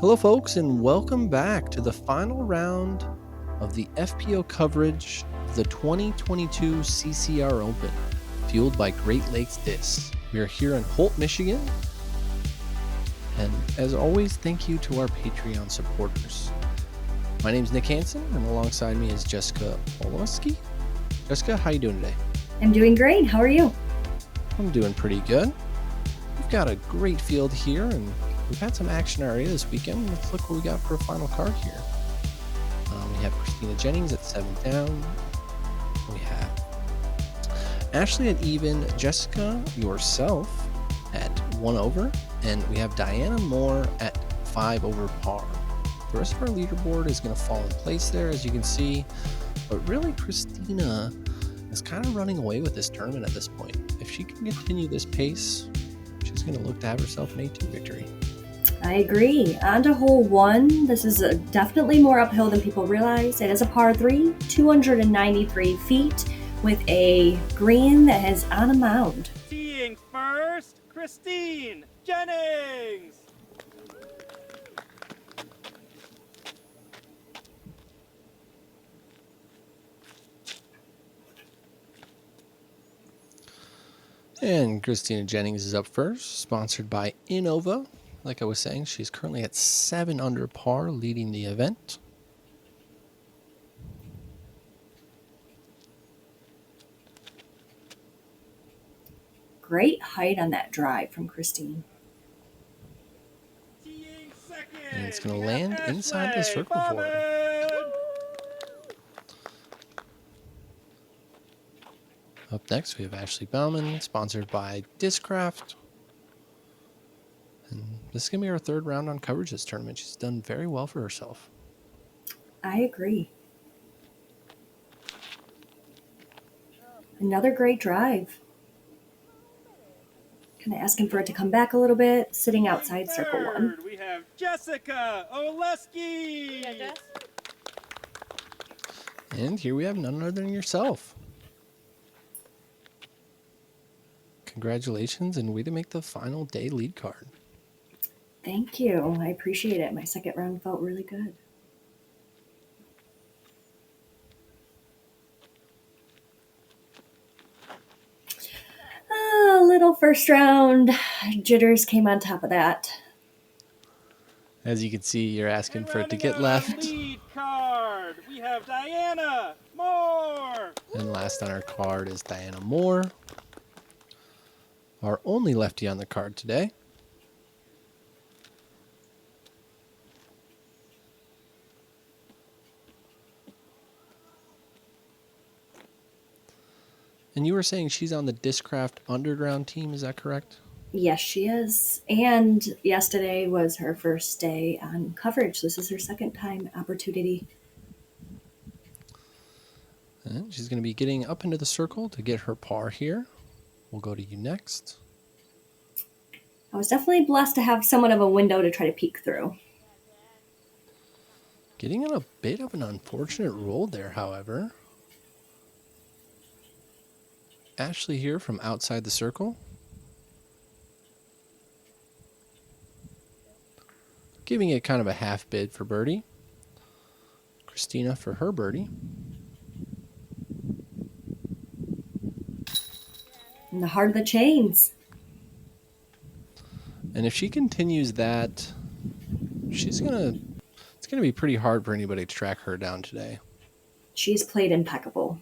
Hello, folks, and welcome back to the final round of the FPO coverage of the 2022 CCR Open, fueled by Great Lakes Disc. We are here in Holt, Michigan, and as always, thank you to our Patreon supporters. My name is Nick Hanson, and alongside me is Jessica Oleskie. Jessica, how you doing today? I'm doing great. How are you? I'm doing pretty good. We've got a great field here, and we've had some action already this weekend. Let's look what we got for a final card here. We have Christina Jennings at 7 down. We have Ashleh at even, Jessica, yourself at 1 over, and we have Diana Mohre at 5 over par. The rest of our leaderboard is going to fall in place there, as you can see, but really Christina is kind of running away with this tournament at this point. If she can continue this pace, she's going to look to have herself an A2 victory. I agree. On to hole 1. This is definitely more uphill than people realize. It is a par 3, 293 feet, with a green that is on a mound. Teeing first, Christine Jennings. And Christina Jennings is up first, sponsored by Innova. Like I was saying, she's currently at 7 under par, leading the event. Great height on that drive from Christine. And it's going to land inside the circle for her. Up next, we have Ashleh Baumann, sponsored by Discraft. And this is going to be our third round on coverage this tournament. She's done very well for herself. I agree. Another great drive. Kind of asking for it to come back a little bit, sitting outside circle 1. We have Jessica Oleskie. Yeah, Jess? And here we have none other than yourself. Congratulations, and way to make the final day lead card. Thank you. I appreciate it. My second round felt really good. A little first round jitters came on top of that. As you can see, you're asking for it to get left. Lead card. We have Diana Mohre. And last on our card is Diana Mohre, our only lefty on the card today. And you were saying she's on the Discraft Underground team, is that correct? Yes, she is. And yesterday was her first day on coverage. This is her second time opportunity. And she's going to be getting up into the circle to get her par here. We'll go to you next. I was definitely blessed to have somewhat of a window to try to peek through. Getting in a bit of an unfortunate roll there, however. Ashleh here from outside the circle. Giving it kind of a half bid for birdie. Christina for her birdie. In the heart of the chains. And if she continues that, it's gonna be pretty hard for anybody to track her down today. She's played impeccable.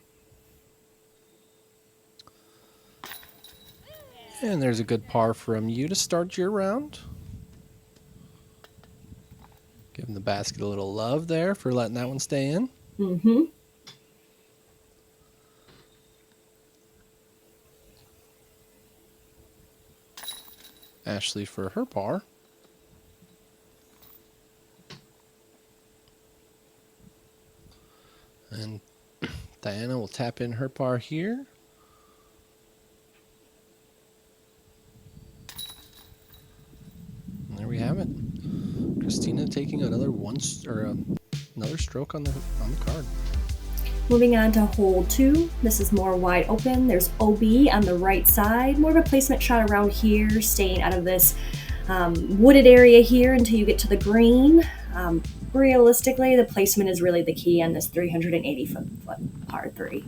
And there's a good par from you to start your round. Giving the basket a little love there for letting that one stay in. Mm-hmm. Ashleh for her par. And Diana will tap in her par here. And there we have it. Christina taking another another stroke on the card. Moving on to hole 2. This is more wide open. There's OB on the right side. More of a placement shot around here, staying out of this wooded area here until you get to the green. Realistically, the placement is really the key on this 380-foot par 3.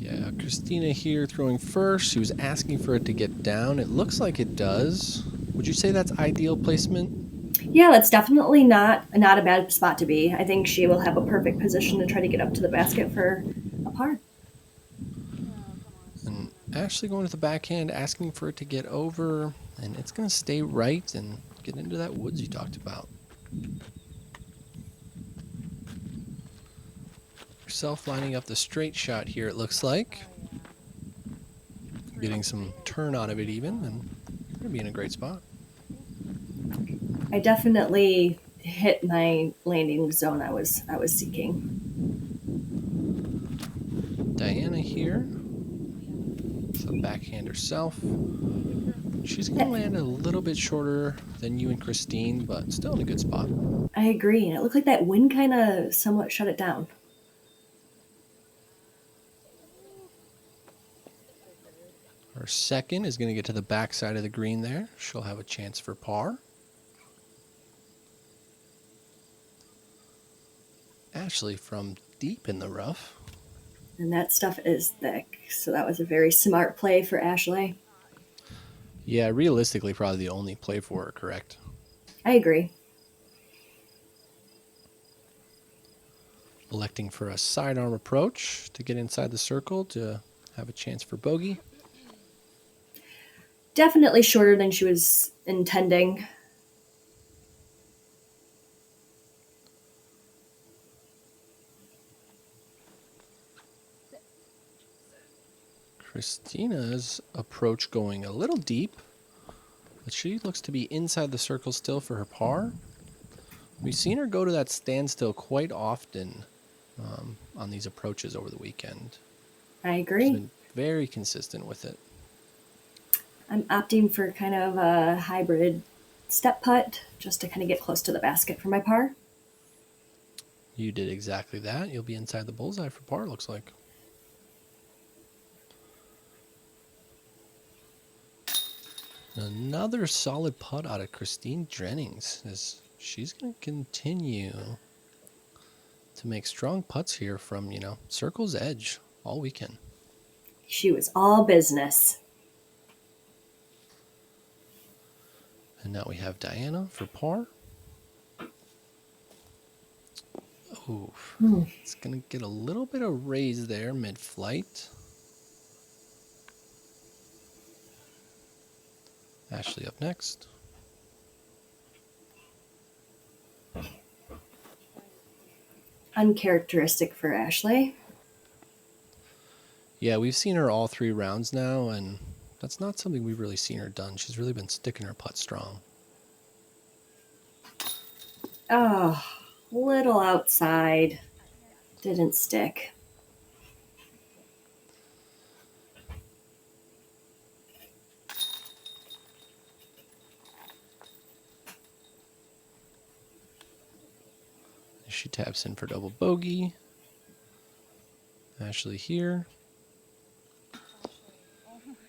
Yeah, Christina here throwing first. She was asking for it to get down. It looks like it does. Would you say that's ideal placement? Yeah, that's definitely not a bad spot to be. I think she will have a perfect position to try to get up to the basket for a par. And Ashley going to the backhand, asking for it to get over, and it's going to stay right and get into that woods you talked about. Herself lining up the straight shot here, it looks like. Getting some turn out of it even, and you're going to be in a great spot. I definitely hit my landing zone I was seeking. Diana here. So backhand herself. She's going to land a little bit shorter than you and Christine, but still in a good spot. I agree, and it looked like that wind kind of somewhat shut it down. Her second is going to get to the backside of the green there. She'll have a chance for par. Ashley from deep in the rough. And that stuff is thick, so that was a very smart play for Ashley. Yeah, realistically, probably the only play for her, correct? I agree. Electing for a sidearm approach to get inside the circle to have a chance for bogey. Definitely shorter than she was intending. Christina's approach going a little deep, but she looks to be inside the circle still for her par. We've seen her go to that standstill quite often on these approaches over the weekend. I agree. She's been very consistent with it. I'm opting for kind of a hybrid step putt just to kind of get close to the basket for my par. You did exactly that. You'll be inside the bullseye for par, looks like. Another solid putt out of Christine Jennings as she's going to continue to make strong putts here from, circle's edge all weekend. She was all business. And now we have Diana for par. Oh, It's going to get a little bit of raise there mid-flight. Ashley up next. Uncharacteristic for Ashley. Yeah, we've seen her all 3 rounds now, and that's not something we've really seen her done. She's really been sticking her putt strong. Oh, little outside. Didn't stick. She taps in for double bogey. Ashley here.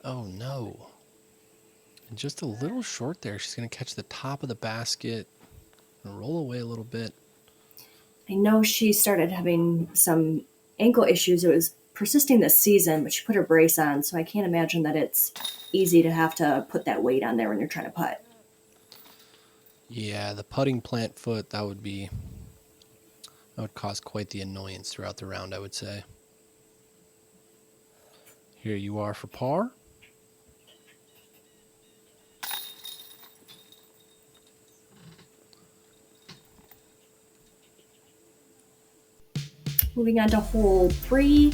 Oh no. And just a little short there. She's going to catch the top of the basket and roll away a little bit. I know she started having some ankle issues. It was persisting this season, but she put her brace on, so I can't imagine that it's easy to have to put that weight on there when you're trying to putt. Yeah, the putting plant foot, that would cause quite the annoyance throughout the round, I would say. Here you are for par. Moving on to hole 3.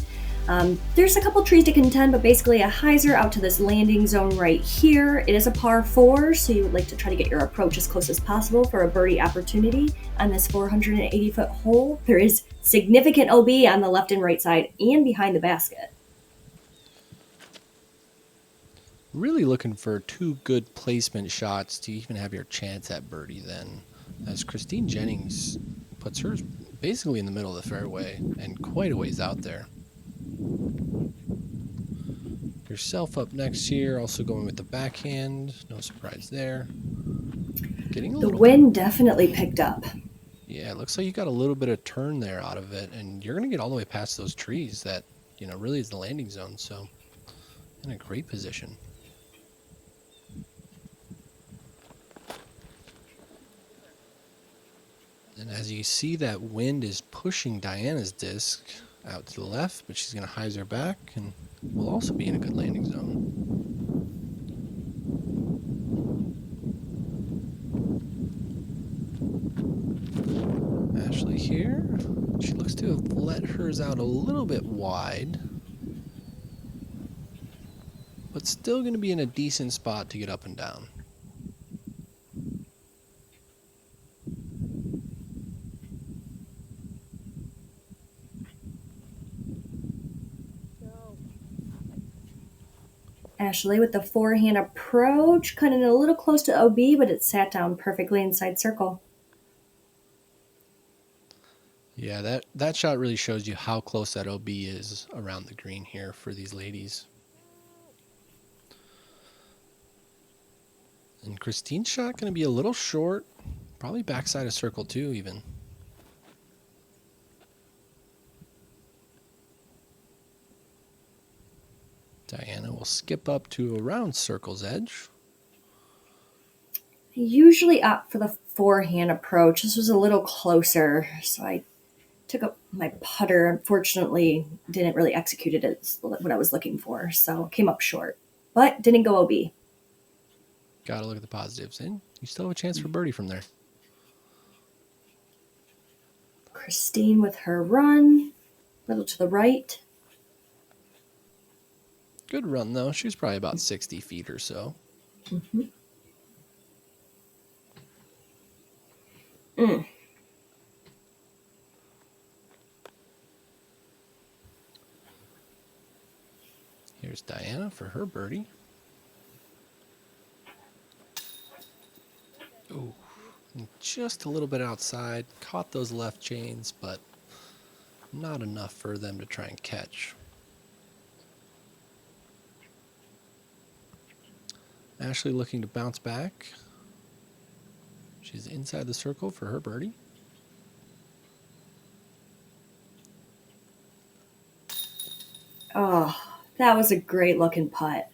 There's a couple trees to contend, but basically a hyzer out to this landing zone right here. It is a par 4, so you would like to try to get your approach as close as possible for a birdie opportunity on this 480-foot hole. There is significant OB on the left and right side and behind the basket. Really looking for 2 good placement shots to even have your chance at birdie then, as Christine Jennings puts hers basically in the middle of the fairway and quite a ways out there. Yourself up next here, also going with the backhand. No surprise there. Getting a The little wind definitely picked up. Yeah, it looks like you got a little bit of turn there out of it, and you're going to get all the way past those trees that, really is the landing zone, so in a great position. And as you see, that wind is pushing Diana's disc out to the left, but she's going to hyzer back and will also be in a good landing zone. Ashleh here. She looks to have let hers out a little bit wide, but still going to be in a decent spot to get up and down. Ashleh with the forehand approach, cutting it a little close to OB, but it sat down perfectly inside circle. Yeah, that shot really shows you how close that OB is around the green here for these ladies. And Christine's shot going to be a little short, probably backside of circle 2 even. Diana will skip up to around circle's edge. I usually opt for the forehand approach. This was a little closer, so I took up my putter. Unfortunately, didn't really execute it as what I was looking for, so came up short, but didn't go OB. Got to look at the positives, and you still have a chance for birdie from there. Christine with her run, a little to the right. Good run, though. She was probably about 60 feet or so. Mm-hmm. Here's Diana for her birdie. Ooh, just a little bit outside. Caught those left chains, but not enough for them to try and catch. Ashleh looking to bounce back. She's inside the circle for her birdie. Oh, that was a great looking putt.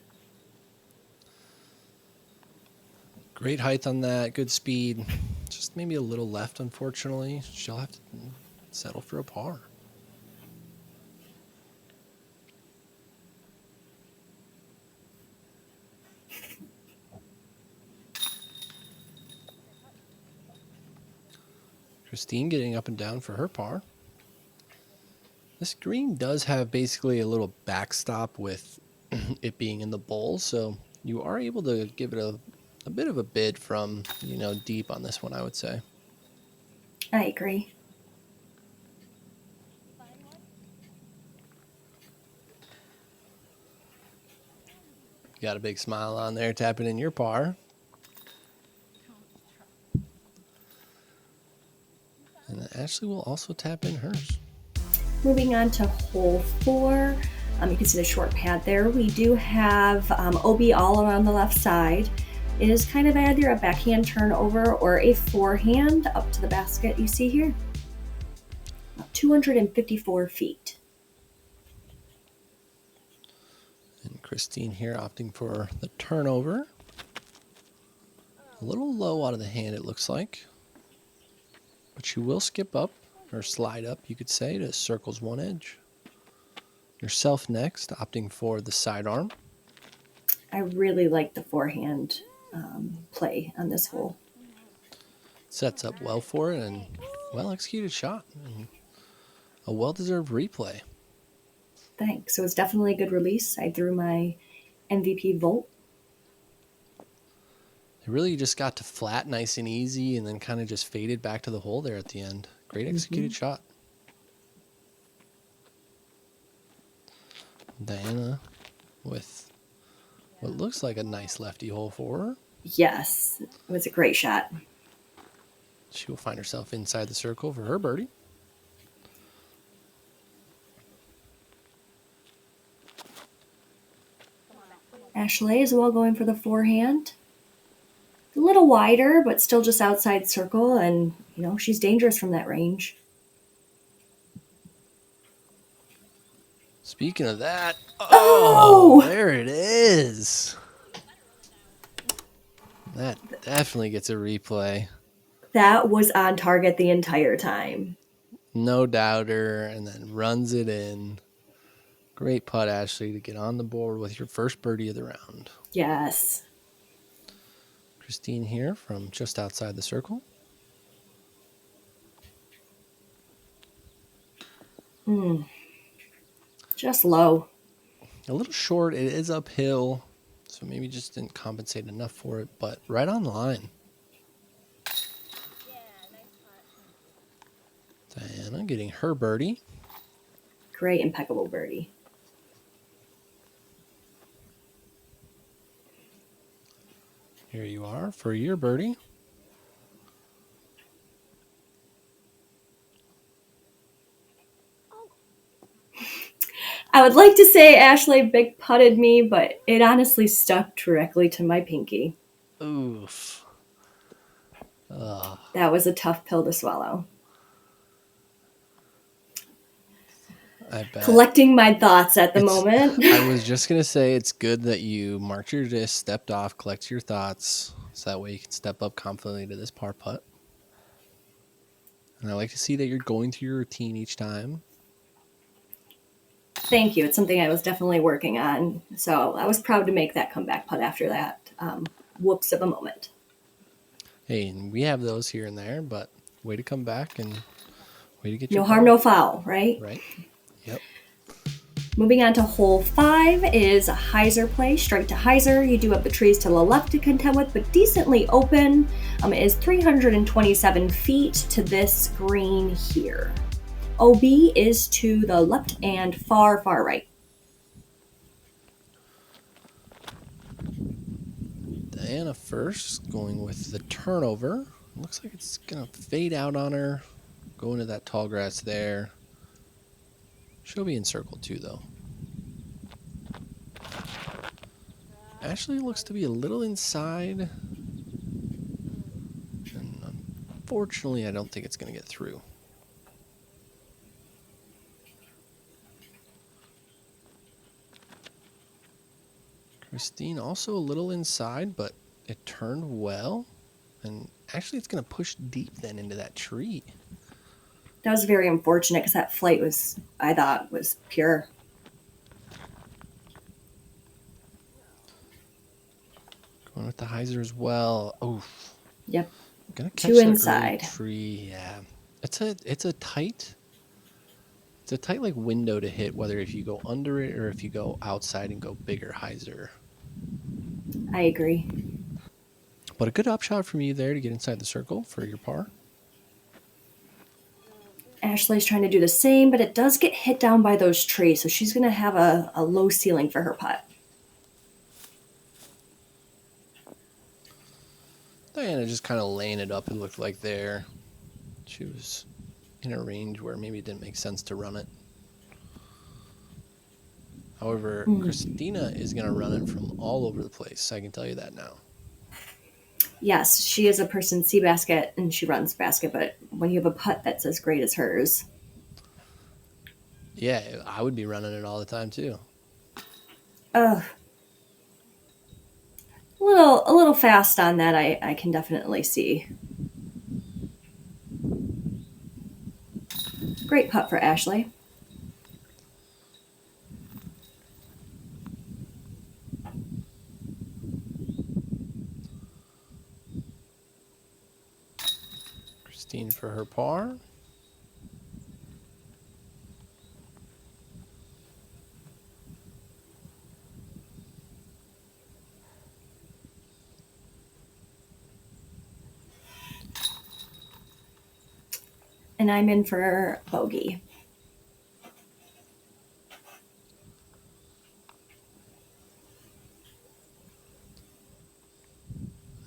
Great height on that, good speed. Just maybe a little left, unfortunately. She'll have to settle for a par. Christine getting up and down for her par. This green does have basically a little backstop with it being in the bowl, so you are able to give it a bit of a bid from, deep on this one, I would say. I agree. You got a big smile on there, tapping in your par. And then Ashleh will also tap in hers. Moving on to hole 4. You can see the short pad there. We do have OB all around the left side. It is kind of either a backhand turnover or a forehand up to the basket you see here. 254 feet. And Christine here opting for the turnover. A little low out of the hand, it looks like. But she will skip up, or slide up, you could say, to circle's one edge. Yourself next, opting for the sidearm. I really like the forehand play on this hole. Sets up well for it, and well-executed shot. And a well-deserved replay. Thanks. It was definitely a good release. I threw my MVP Volt. It really just got to flat nice and easy, and then kind of just faded back to the hole there at the end. Great executed shot. Diana with what looks like a nice lefty hole for her. Yes, it was a great shot. She will find herself inside the circle for her birdie. Ashleh as well going for the forehand. A little wider, but still just outside circle, and she's dangerous from that range. Speaking of that, Oh! there it is. That definitely gets a replay. That was on target the entire time. No doubter, and then runs it in. Great putt, Ashley, to get on the board with your first birdie of the round. Yes. Christine here from just outside the circle. Just low. A little short. It is uphill, so maybe just didn't compensate enough for it, but right on line. Diana getting her birdie. Great, impeccable birdie. Here you are for your birdie. I would like to say Ashleh big putted me, but it honestly stuck directly to my pinky. Oof. That was a tough pill to swallow. I bet. Collecting my thoughts at the moment. I was just going to say it's good that you marked your disc, stepped off, collect your thoughts, so that way you can step up confidently to this par putt. And I like to see that you're going through your routine each time. Thank you. It's something I was definitely working on. So I was proud to make that comeback putt after that whoops of a moment. Hey, and we have those here and there, but way to come back and way to get your No harm, no foul, right? Right. Yep. Moving on to hole 5 is a hyzer play, straight to hyzer. You do have the trees to the left to contend with, but decently open. It is 327 feet to this green here. OB is to the left and far, far right. Diana first, going with the turnover. Looks like it's going to fade out on her. Go into that tall grass there. She'll be in circle 2, though. Ashley looks to be a little inside. And unfortunately, I don't think it's going to get through. Christine also a little inside, but it turned well. And actually, it's going to push deep then into that tree. That was very unfortunate because that flight was, I thought, was pure. Going with the hyzer as well. Oh. Yep. Gonna catch 2 inside. Tree. Yeah. It's a tight like window to hit, whether if you go under it or if you go outside and go bigger hyzer. I agree. But a good upshot from you there to get inside the circle for your par. Ashley's trying to do the same, but it does get hit down by those trees, so she's going to have a low ceiling for her putt. Diana just kind of laying it up, it looked like there. She was in a range where maybe it didn't make sense to run it. However, Christina is going to run it from all over the place. I can tell you that now. Yes, she is a person C basket and she runs basket, but when you have a putt that's as great as hers. Yeah, I would be running it all the time too. A little fast on that, I can definitely see. Great putt for Ashleh. Christine for her par. And I'm in for bogey.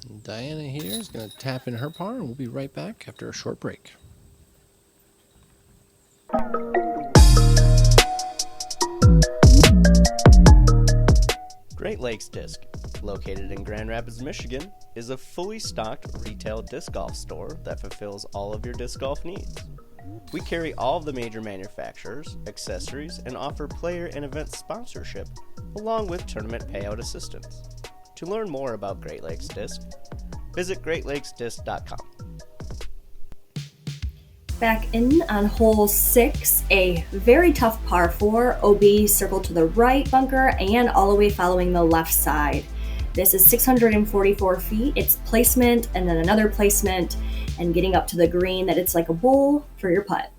And Diana here is going to tap in her par, and we'll be right back after a short break. Great Great Lakes Disc, located in Grand Rapids, Michigan, is a fully stocked retail disc golf store that fulfills all of your disc golf needs. We carry all of the major manufacturers, accessories, and offer player and event sponsorship, along with tournament payout assistance. To learn more about Great Lakes Disc, visit greatlakesdisc.com. Back in on hole 6, a very tough par 4, OB circle to the right bunker and all the way following the left side. This is 644 feet. It's placement and then another placement and getting up to the green that it's like a bowl for your putt.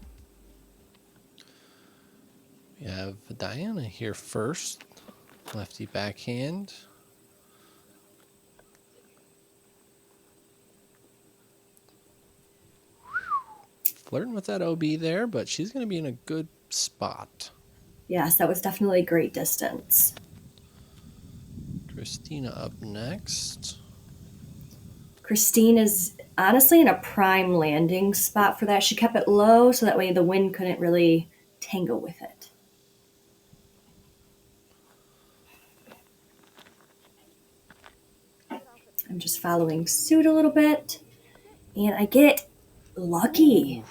We have Diana here first. Lefty backhand. Flirting with that OB there, but she's going to be in a good spot. Yes, that was definitely a great distance. Christina up next. Christine is honestly in a prime landing spot for that. She kept it low so that way the wind couldn't really tangle with it. I'm just following suit a little bit, and I get lucky.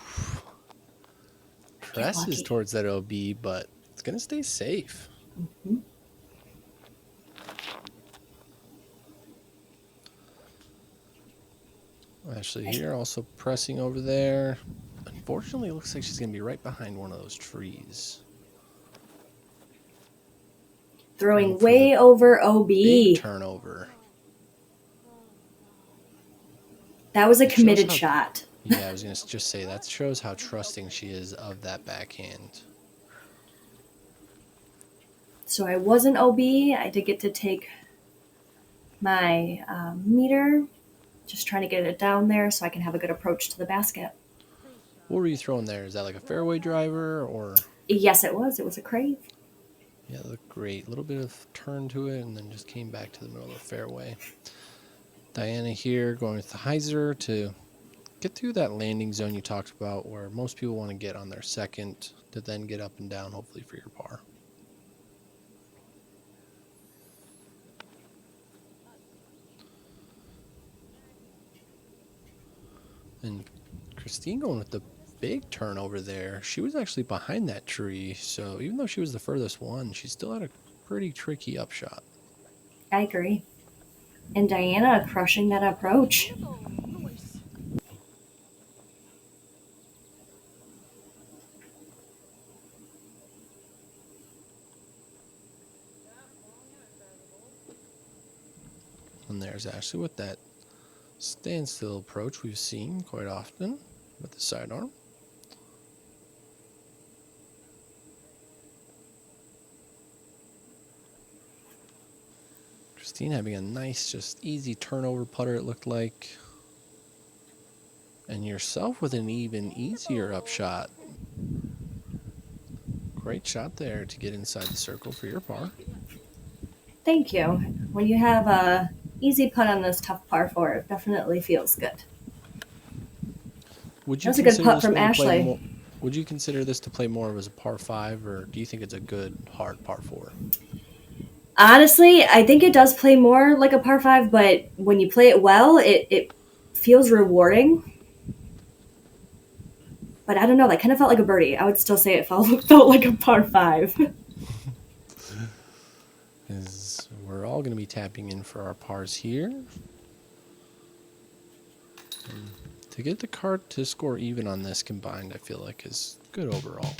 Presses towards that OB, but it's going to stay safe. Mm-hmm. Ashley here also pressing over there. Unfortunately, it looks like she's going to be right behind one of those trees. Throwing way over OB. Big turnover. That was a committed shot. Yeah, I was going to just say that shows how trusting she is of that backhand. So I was an OB. I did get to take my meter. Just trying to get it down there so I can have a good approach to the basket. What were you throwing there? Is that like a fairway driver or? Yes, it was. It was a crave. Yeah, it looked great. A little bit of turn to it and then just came back to the middle of the fairway. Diana here going with the hyzer to get through that landing zone you talked about where most people want to get on their second to then get up and down, hopefully for your par. And Christine going with the big turn over there. She was actually behind that tree, so even though she was the furthest one, she still had a pretty tricky upshot. I agree. And Diana crushing that approach. And there's Ashley with that standstill approach we've seen quite often with the sidearm. Christine having a nice, just easy turnover putter, it looked like. And yourself with an even easier upshot. Great shot there to get inside the circle for your par. Thank you. When you have a easy putt on this tough par 4, it definitely feels good. That's a good putt from Ashley. Would you consider this to play more as a par 5, or do you think it's a good, hard par 4? Honestly, I think it does play more like a par 5, but when you play it well, it feels rewarding. But I don't know, that kind of felt like a birdie. I would still say it felt like a par 5. As we're all going to be tapping in for our pars here. And to get the card to score even on this combined, I feel like is good overall.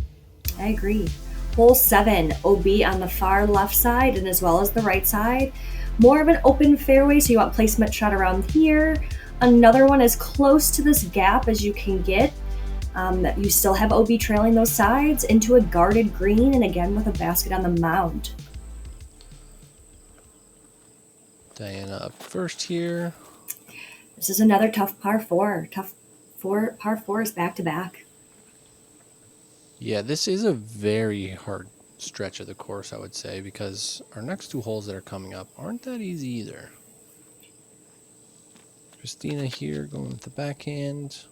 I agree. Hole 7, OB on the far left side and as well as the right side. More of an open fairway, so you want placement shot around here. Another one as close to this gap as you can get. That you still have OB trailing those sides into a guarded green, and again with a basket on the mound. Diana up first here. This is another tough par 4. Par 4s back to back. Yeah, this is a very hard stretch of the course, I would say, because our next 2 holes that are coming up aren't that easy either. Christina here going with the backhand.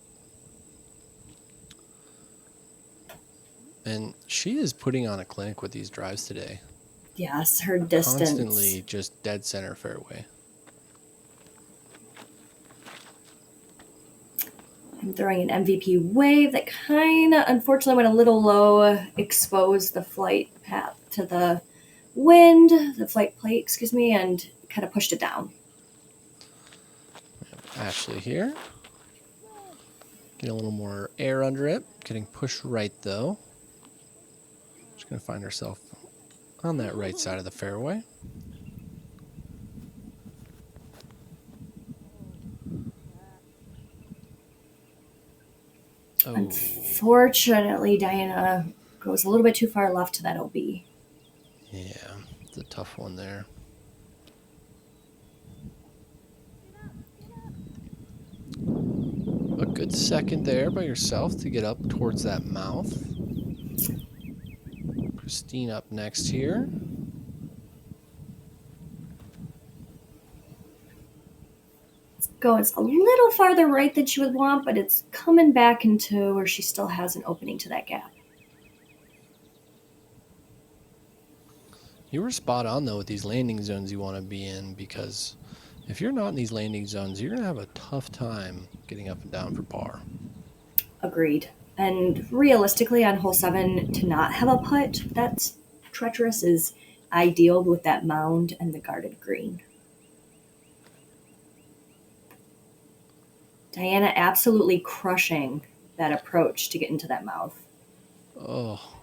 And she is putting on a clinic with these drives today. Yes, her distance. Constantly just dead center fairway. I'm throwing an MVP wave that kind of, unfortunately, went a little low, exposed the flight path to the wind, the flight plate, excuse me, and kind of pushed it down. Ashley here. Get a little more air under it. Getting pushed right, though. She's going to find herself on that right side of the fairway. Oh. Unfortunately, Diana goes a little bit too far left to that OB. Yeah, it's a tough one there. A good second there by yourself to get up towards that mouth. Christine up next here. It's going a little farther right than she would want, but it's coming back into where she still has an opening to that gap. You were spot on, though, with these landing zones you want to be in, because if you're not in these landing zones, you're going to have a tough time getting up and down for par. Agreed. And realistically, on hole 7, to not have a putt that's treacherous is ideal with that mound and the guarded green. Diana absolutely crushing that approach to get into that mouth. Oh.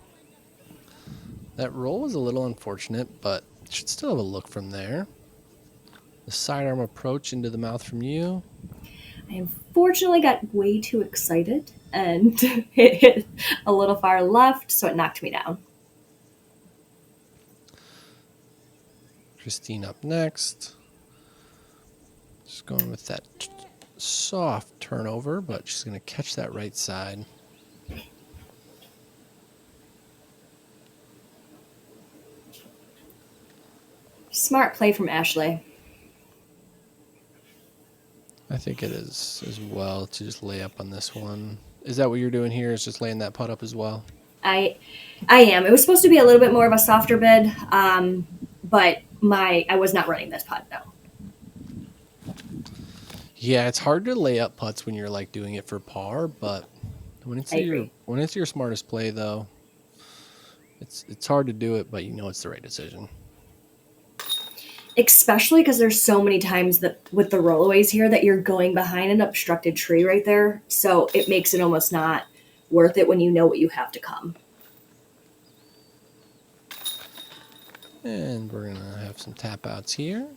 That roll was a little unfortunate, but should still have a look from there. The sidearm approach into the mouth from you. I unfortunately got way too excited and it hit a little far left, so it knocked me down. Christine up next. Just going with that soft turnover, but she's going to catch that right side. Smart play from Ashleh. I think it is as well to just lay up on this one. Is that what you're doing here? Is just laying that putt up as well? I am. It was supposed to be a little bit more of a softer bid, but I was not running this putt, no. Yeah, it's hard to lay up putts when you're like doing it for par, but when it's your smartest play, though, it's hard to do it, but you know it's the right decision. Especially because there's so many times that with the rollaways here that you're going behind an obstructed tree right there, so it makes it almost not worth it when you know what you have to come. And we're gonna have some tap outs here.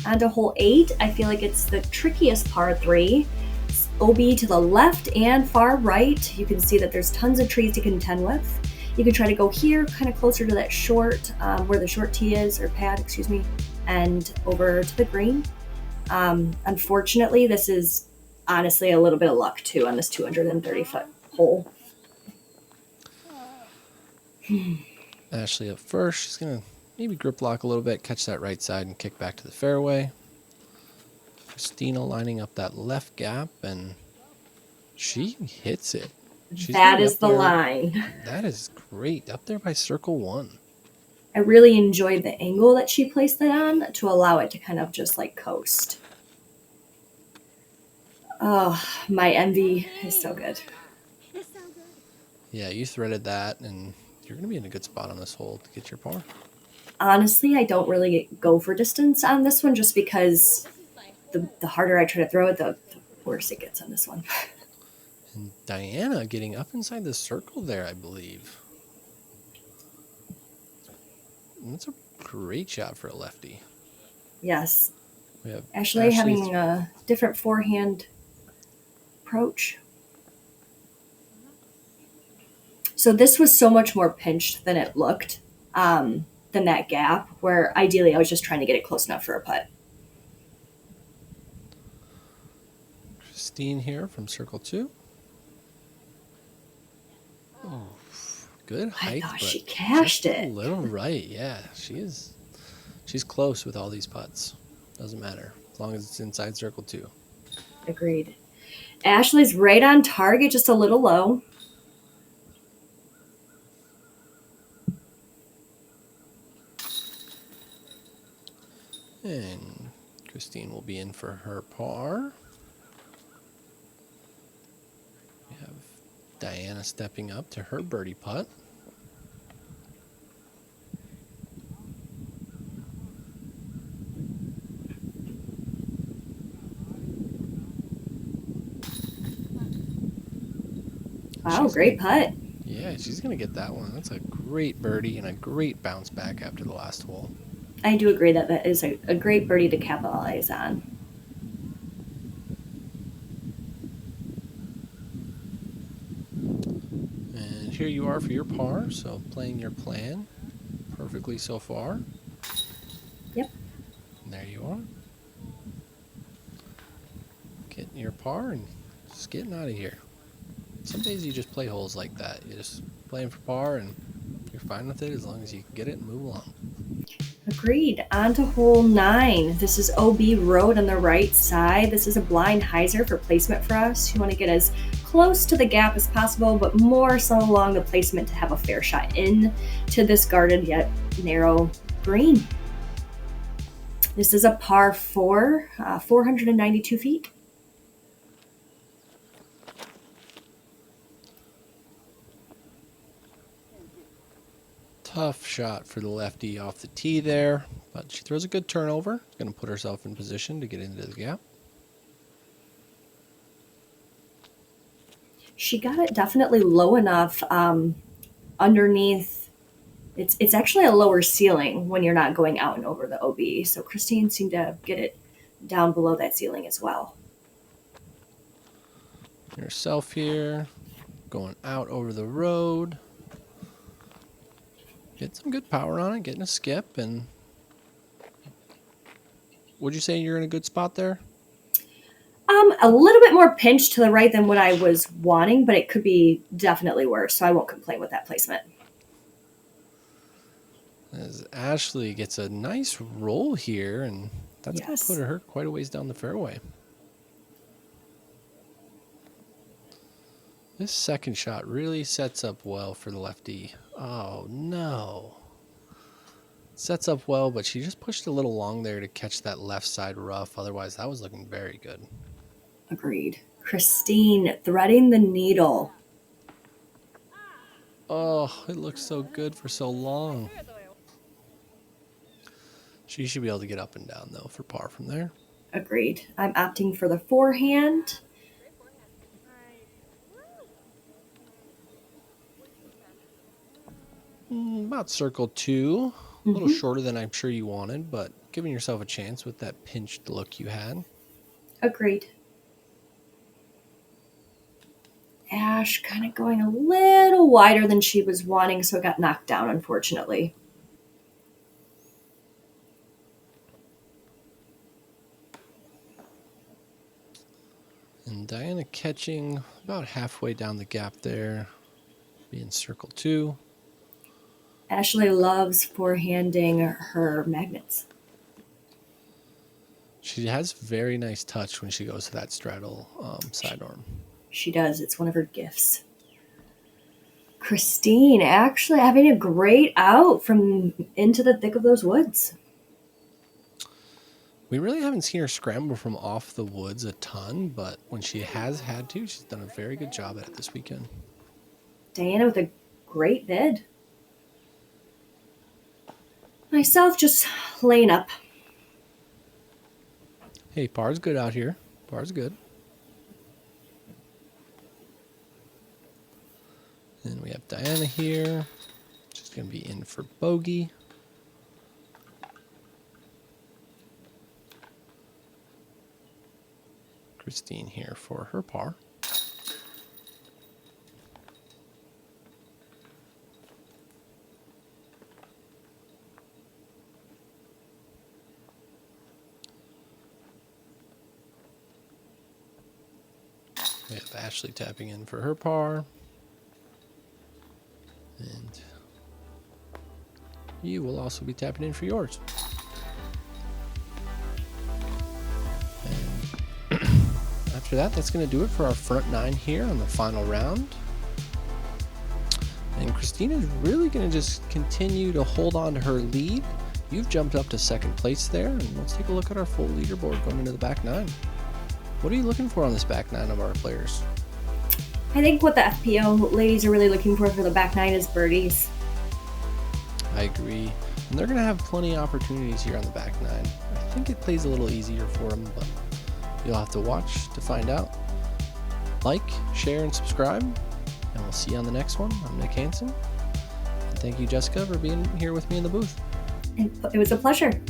On to hole 8, I feel like it's the trickiest par 3. It's OB to the left and far right. You can see that there's tons of trees to contend with. You can try to go here, kind of closer to that short, where the short tee is, or pad, excuse me, and over to the green. Unfortunately, this is honestly a little bit of luck too on this 230-foot hole. Ashley up first. She's gonna maybe grip lock a little bit, catch that right side, and kick back to the fairway. Christina lining up that left gap, and she hits it. That is the line. That is great. Up there by circle 1. I really enjoyed the angle that she placed that on to allow it to kind of just like coast. Oh, my envy is so good. Yeah, you threaded that, and you're going to be in a good spot on this hole to get your par. Honestly, I don't really go for distance on this one just because the harder I try to throw it, the worse it gets on this one. And Diana getting up inside the circle there, I believe. And that's a great shot for a lefty. Yes. We have Ashley having a different forehand approach. So this was so much more pinched than it looked, than that gap, where ideally I was just trying to get it close enough for a putt. Christine here from circle 2. Oh, good height. I thought but she cashed just it. A little right, yeah. She's close with all these putts. Doesn't matter as long as it's inside circle 2. Agreed. Ashley's right on target, just a little low. And Christine will be in for her par. We have Diana stepping up to her birdie putt. Wow, great putt. Yeah, she's going to get that one. That's a great birdie and a great bounce back after the last hole. I do agree that that is a great birdie to capitalize on. And here you are for your par, so playing your plan perfectly so far. Yep. And there you are. Getting your par and just getting out of here. Some days you just play holes like that. You just play them for par and you're fine with it as long as you can get it and move along. Agreed. On to hole 9. This is OB Road on the right side. This is a blind hyzer for placement for us. You want to get as close to the gap as possible, but more so along the placement to have a fair shot in to this guarded yet narrow green. This is a par 4, 492 feet. Tough shot for the lefty off the tee there, but she throws a good turnover. Going to put herself in position to get into the gap. She got it definitely low enough underneath. It's actually a lower ceiling when you're not going out and over the OB. So Christine seemed to get it down below that ceiling as well. Herself here, going out over the road. Get some good power on it, getting a skip, and would you say you're in a good spot there? A little bit more pinched to the right than what I was wanting, but it could be definitely worse, so I won't complain with that placement. As Ashley gets a nice roll here, and that's going to put her quite a ways down the fairway. This second shot really sets up well for the lefty. Oh, no. Sets up well, but she just pushed a little long there to catch that left side rough. Otherwise, that was looking very good. Agreed. Christine threading the needle. Oh, it looks so good for so long. She should be able to get up and down, though, for par from there. Agreed. I'm opting for the forehand. About circle 2. A little shorter than I'm sure you wanted, but giving yourself a chance with that pinched look you had. Agreed. Ash kind of going a little wider than she was wanting, so it got knocked down, unfortunately. And Diana catching about halfway down the gap there, being circle 2. Ashley loves forehanding her magnets. She has very nice touch when she goes to that straddle sidearm. She does. It's one of her gifts. Christine actually having a great out from into the thick of those woods. We really haven't seen her scramble from off the woods a ton, but when she has had to, she's done a very good job at it this weekend. Diana with a great vid. Myself just laying up. Hey, par's good out here. Par's good. And we have Diana here. She's going to be in for bogey. Christine here for her par. We have Ashley tapping in for her par. And you will also be tapping in for yours. And I after that, that's going to do it for our front 9 here on the final round. And Christina's really going to just continue to hold on to her lead. You've jumped up to second place there, and let's take a look at our full leaderboard going into the back 9. What are you looking for on this back 9 of our players? I think what the FPO ladies are really looking for the back 9 is birdies. I agree. And they're going to have plenty of opportunities here on the back 9. I think it plays a little easier for them, but you'll have to watch to find out. Like, share, and subscribe, and we'll see you on the next one. I'm Nick Hanson. And thank you, Jessica, for being here with me in the booth. It was a pleasure.